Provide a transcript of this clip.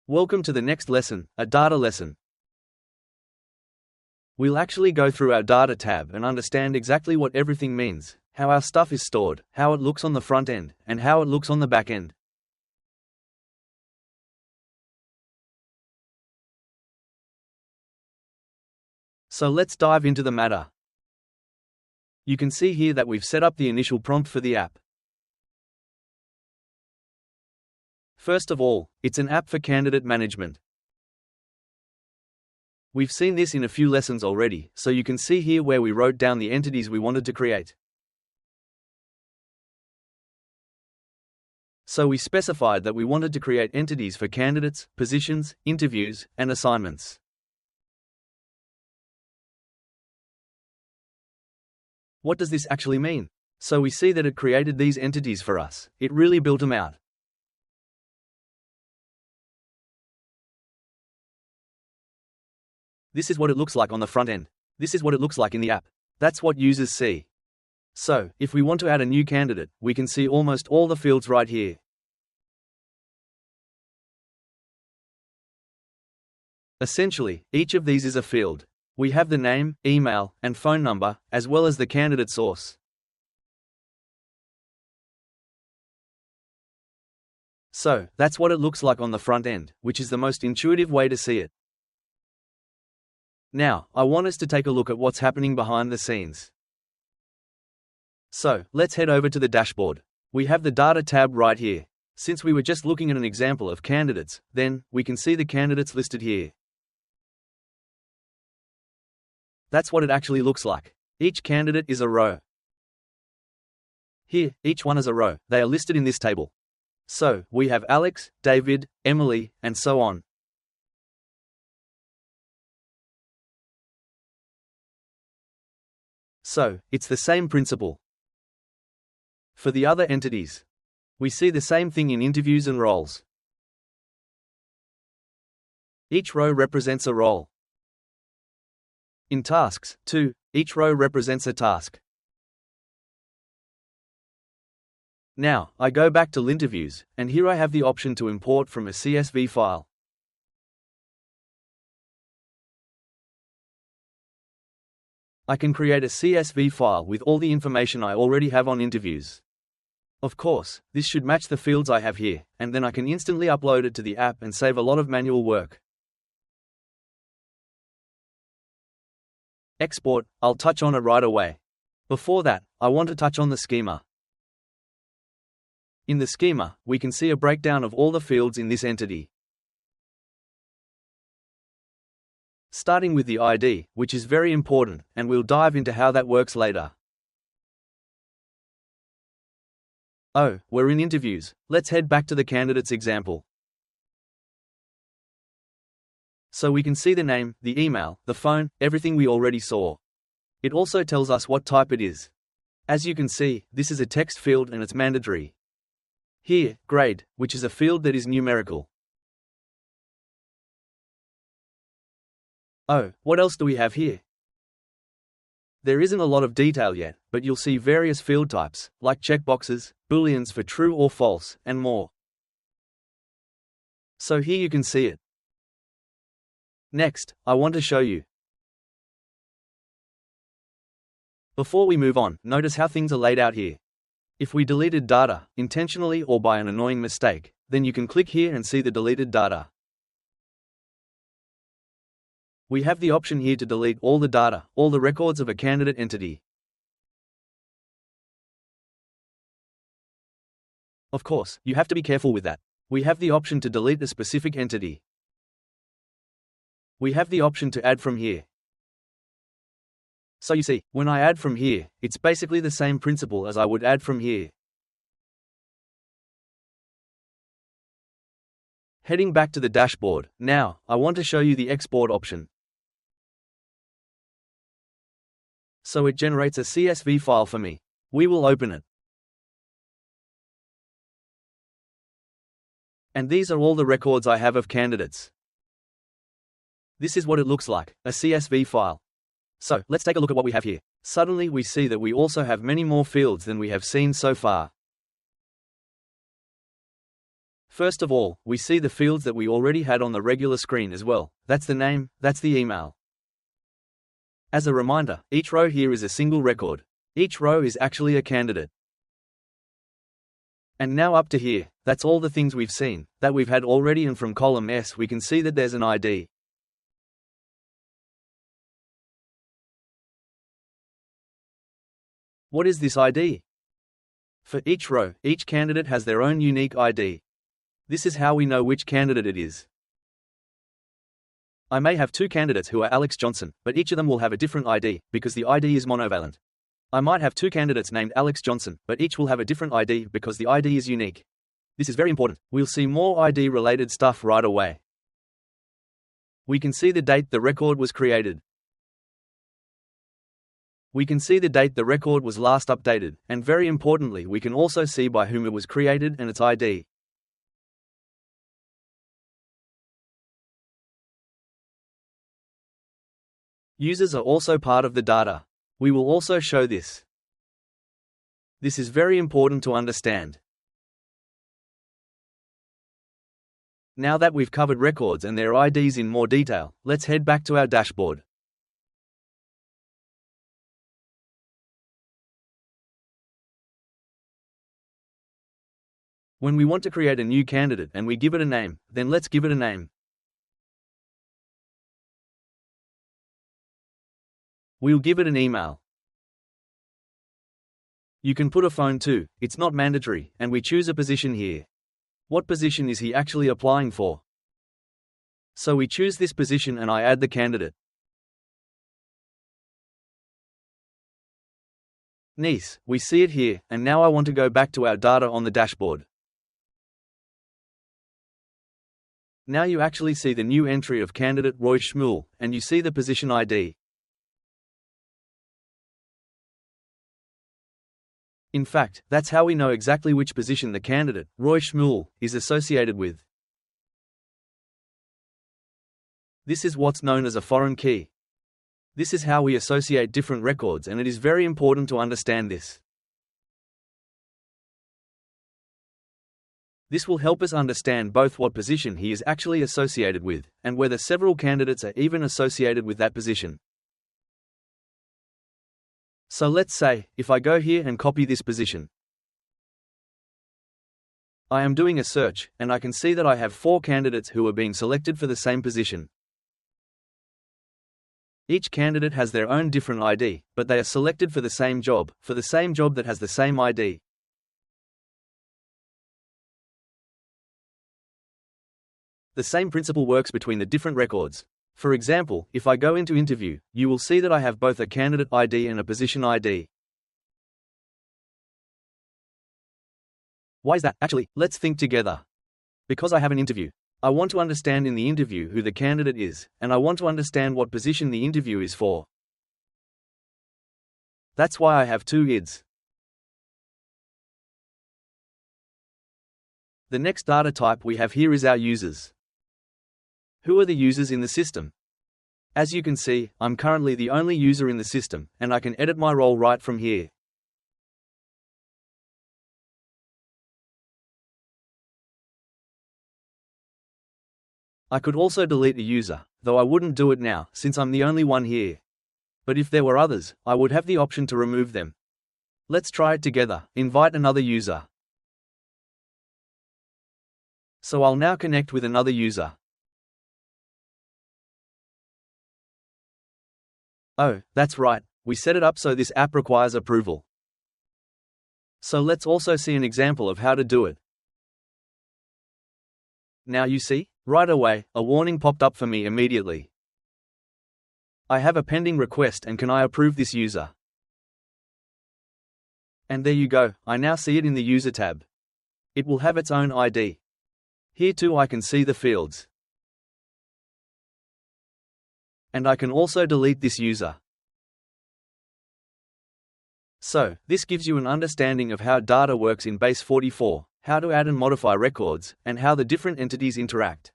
Welcome to the next lesson, a data lesson. We'll actually go through our data tab and understand exactly what everything means, how our stuff is stored, how it looks on the front end, and how it looks on the back end. So let's dive into the matter. You can see here that we've set up the initial prompt for the app. First of all, it's an app for candidate management. We've seen this in a few lessons already, so you can see here where we wrote down the entities we wanted to create. So we specified that we wanted to create entities for candidates, positions, interviews, and assignments. What does this actually mean? So we see that it created these entities for us. It really built them out. This is what it looks like on the front end. This is what it looks like in the app. That's what users see. So, if we want to add a new candidate, we can see almost all the fields right here. Essentially, each of these is a field. We have the name, email, and phone number, as well as the candidate source. So, that's what it looks like on the front end, which is the most intuitive way to see it. Now, I want us to take a look at what's happening behind the scenes. So, let's head over to the dashboard. We have the Data tab right here. Since we were just looking at an example of candidates, then, we can see the candidates listed here. That's what it actually looks like. Each candidate is a row. Here, each one is a row. They are listed in this table. So, we have Alex, David, Emily, and so on. So, it's the same principle. For the other entities, we see the same thing in interviews and roles. Each row represents a role. In tasks, too, each row represents a task. Now, I go back to Linterviews, and here I have the option to import from a CSV file. I can create a CSV file with all the information I already have on interviews. Of course, this should match the fields I have here, and then I can instantly upload it to the app and save a lot of manual work. Export, I'll touch on it right away. Before that, I want to touch on the schema. In the schema, we can see a breakdown of all the fields in this entity. Starting with the ID, which is very important, and we'll dive into how that works later. Oh, we're in interviews. Let's head back to the candidates example. So we can see the name, the email, the phone, everything we already saw. It also tells us what type it is. As you can see, this is a text field and it's mandatory. Here, grade, which is a field that is numerical. Oh, what else do we have here? There isn't a lot of detail yet, but you'll see various field types, like checkboxes, booleans for true or false, and more. So here you can see it. Next, I want to show you. Before we move on, notice how things are laid out here. If we deleted data, intentionally or by an annoying mistake, then you can click here and see the deleted data. We have the option here to delete all the data, all the records of a candidate entity. Of course, you have to be careful with that. We have the option to delete a specific entity. We have the option to add from here. So you see, when I add from here, it's basically the same principle as I would add from here. Heading back to the dashboard, now, I want to show you the export option. So it generates a CSV file for me. We will open it. And these are all the records I have of candidates. This is what it looks like, a CSV file. So, let's take a look at what we have here. Suddenly we see that we also have many more fields than we have seen so far. First of all, we see the fields that we already had on the regular screen as well. That's the name, that's the email. As a reminder, each row here is a single record. Each row is actually a candidate. And now up to here, that's all the things we've seen, that we've had already, and from column S we can see that there's an ID. What is this ID? For each row, each candidate has their own unique ID. This is how we know which candidate it is. I may have two candidates who are Alex Johnson, but each of them will have a different ID, because the ID is monovalent. I might have two candidates named Alex Johnson, but each will have a different ID because the ID is unique. This is very important. We'll see more ID-related stuff right away. We can see the date the record was created. We can see the date the record was last updated, and very importantly, we can also see by whom it was created and its ID. Users are also part of the data. We will also show this. This is very important to understand. Now that we've covered records and their IDs in more detail, let's head back to our dashboard. When we want to create a new candidate and we give it a name, then let's give it a name. We'll give it an email. You can put a phone too, it's not mandatory, and we choose a position here. What position is he actually applying for? So we choose this position and I add the candidate. Nice, we see it here, and now I want to go back to our data on the dashboard. Now you actually see the new entry of candidate Roy Schmuel, and you see the position ID. In fact, that's how we know exactly which position the candidate, Roy Schmuel, is associated with. This is what's known as a foreign key. This is how we associate different records, and it is very important to understand this. This will help us understand both what position he is actually associated with, and whether several candidates are even associated with that position. So let's say, if I go here and copy this position. I am doing a search, and I can see that I have 4 candidates who are being selected for the same position. Each candidate has their own different ID, but they are selected for the same job that has the same ID. The same principle works between the different records. For example, if I go into interview, you will see that I have both a candidate ID and a position ID. Why is that? Actually, let's think together. Because I have an interview. I want to understand in the interview who the candidate is, and I want to understand what position the interview is for. That's why I have 2 IDs. The next data type we have here is our users. Who are the users in the system? As you can see, I'm currently the only user in the system, and I can edit my role right from here. I could also delete a user, though I wouldn't do it now, since I'm the only one here. But if there were others, I would have the option to remove them. Let's try it together. Invite another user. So I'll now connect with another user. Oh, that's right, we set it up so this app requires approval. So let's also see an example of how to do it. Now you see, right away, a warning popped up for me immediately. I have a pending request, and can I approve this user? And there you go, I now see it in the User tab. It will have its own ID. Here too I can see the fields. And I can also delete this user. So, this gives you an understanding of how data works in Base 44, how to add and modify records, and how the different entities interact.